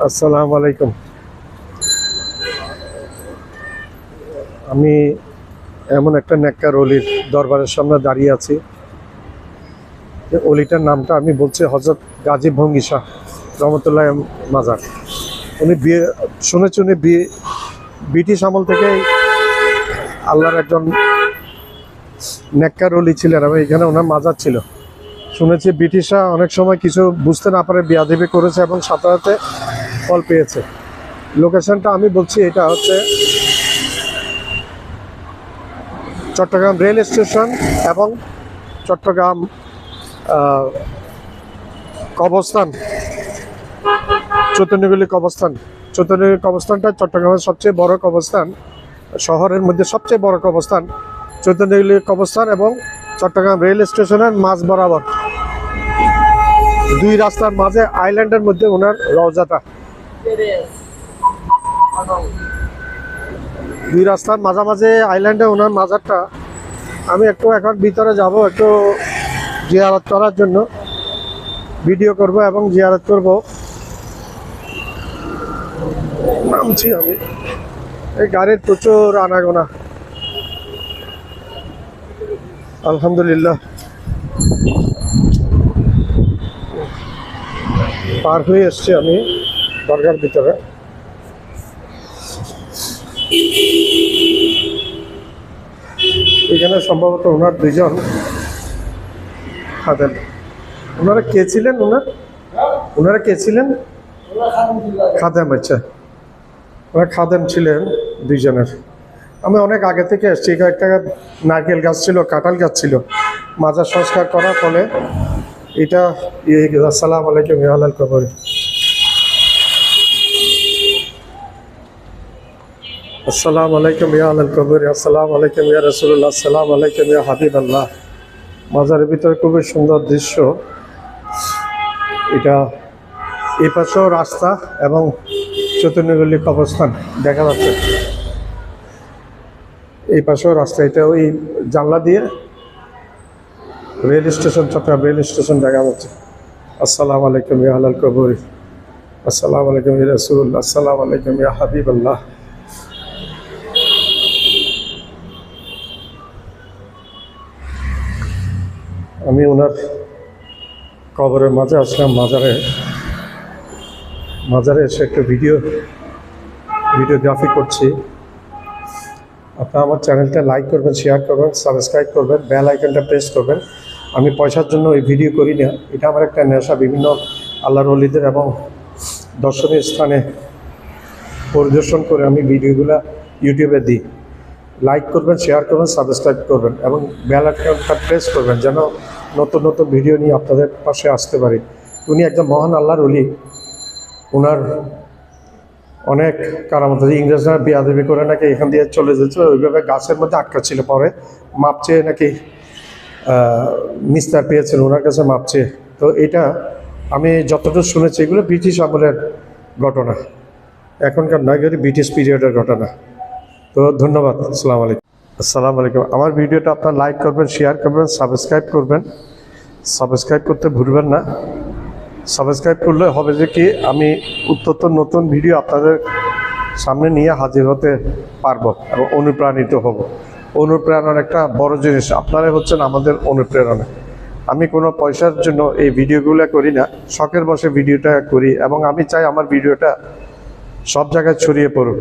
আসসালামু আলাইকুম। আমি এমন একটা নেককার অলির দরবারের সামনে দাঁড়িয়ে আছি। অলিটার নামটা আমি বলছি হযরত গাজী ভঙ্গি শাহ রহমতুল্লাহ মাজার। উনি শুনেছি উনি ব্রিটিশ আমল থেকে আল্লাহর একজন নেককার অলি ছিলেন এবং এখানে ওনার মাজার ছিল। শুনেছি ব্রিটিশরা অনেক সময় কিছু বুঝতে না পারে বেয়াদবি করেছে এবং সাথে সাথে ফল পেয়েছে। লোকেশনটা আমি বলছি, এটা হচ্ছে চট্টগ্রাম রেল স্টেশন এবং চট্টগ্রাম কবরস্থান, চৈতন্যগুলি কবরস্থান। চৈতন্যগুলি কবরস্থানটা চট্টগ্রামের সবচেয়ে বড় কবরস্থান, শহরের মধ্যে সবচেয়ে বড় কবরস্থান চৈতন্যগুলি কবরস্থান এবং চট্টগ্রাম রেল স্টেশনের মাঝ বরাবর দুই রাস্তার মাঝে আইল্যান্ডের মধ্যে ওনার রওজাটা। দুই রাস্তার মাঝামাঝি আইল্যান্ডে ওনার মাজারটা। আমি একটু এখন ভিতরে যাব, একটু জিয়ারত করার জন্য ভিডিও করব এবং জিয়ারত করব। নামছি আমি, এই গাড়ির প্রচুর আনাগোনা। আলহামদুলিল্লাহ পার হয়ে এসছি আমি দরগার ভিতরে। এখানে সম্ভবত ওনার দুইজন খাদেম। ওনারা কে ছিলেন? ওনারা কে ছিলেন? খাদেম। আচ্ছা, ওনারা খাদেম ছিলেন দুইজনের। আমি অনেক আগে থেকে এসছি। একটা নারকেল গাছ ছিল, কাঁঠাল গাছ ছিল। মাজার সংস্কার করার ফলে এটা আসসালামু আলাইকুম ইয়া আলাল কবর। আসসালামু আলাইকুম ইয়া আলাল কবর, আসসালামু আলাইকুম ইয়া রাসূলুল্লাহ, আসসালামু আলাইকুম ইয়া হাবিবাল্লাহ। মাজারের ভিতরে খুবই সুন্দর দৃশ্য এটা। এই পাশেও রাস্তা এবং চৈতন্যগুলি কবরস্থান দেখা যাচ্ছে। এই পাশেও রাস্তা, এটা ওই জানলা দিয়ে rail station, Chittagong rail station দেখা যাচ্ছে। আসসালামু আলাইকুম ইয়া আলাল কবর, আসসালামু আলাইকুম ইয়া রাসূলুল্লাহ, আসসালামু আলাইকুম ইয়া হাবিবাল্লাহ। আমি ওনার কবরের মাঝে আসলাম। মাজারে এসে একটু ভিডিওগ্রাফি করছি। আপনারা আমার চ্যানেলটা লাইক করবেন, শেয়ার করবেন, সাবস্ক্রাইব করবেন, বেল আইকনটা প্রেস করবেন। আমি পয়সার জন্য এই ভিডিও করি না, এটা আমার একটা নেশা। বিভিন্ন আল্লাহর ওলিদের এবং দর্শনীয় স্থানে পরিদর্শন করে আমি ভিডিওগুলো ইউটিউবে দিই। লাইক করবেন, শেয়ার করবেন, সাবস্ক্রাইব করবেন এবং বেল আইকনটা প্রেস করবেন যেন নতুন নতুন ভিডিও নিয়ে আপনাদের পাশে আসতে পারি। উনি একজন মহান আল্লাহর ওলি। ওনার অনেক কারামত আছে। ইংরেজরা বেয়াদবি করে নাকি এখান দিয়ে চলে যেত, ওইভাবে গাছের মধ্যে আটকা ছিল। পরে মাপ চেয়ে নাকি নিস্তার পেয়েছেন ওনার কাছে মাপ চেয়ে। তো এটা আমি যতটুকু শুনেছি এগুলো ব্রিটিশ আমলের ঘটনা, এখনকার নয়, ব্রিটিশ পিরিয়ডের ঘটনা। তো ধন্যবাদ। আসসালামু আলাইকুম। আসসালামু আলাইকুম। আমার ভিডিওটা আপনার লাইক করবেন, শেয়ার করবেন, সাবস্ক্রাইব করবেন। সাবস্ক্রাইব করতে ভুলবেন না। সাবস্ক্রাইব করলে হবে যে কি, আমি উত্তর নতুন ভিডিও আপনাদের সামনে নিয়ে হাজির হতে পারবো এবং অনুপ্রাণিত হব। অনুপ্রেরণার একটা বড় জিনিস আপনারাই হচ্ছেন আমাদের অনুপ্রেরণা। আমি কোনো পয়সার জন্য এই ভিডিওগুলো করি না, শখের বসে ভিডিওটা করি এবং আমি চাই আমার ভিডিওটা সব জায়গায় ছড়িয়ে পড়ুক।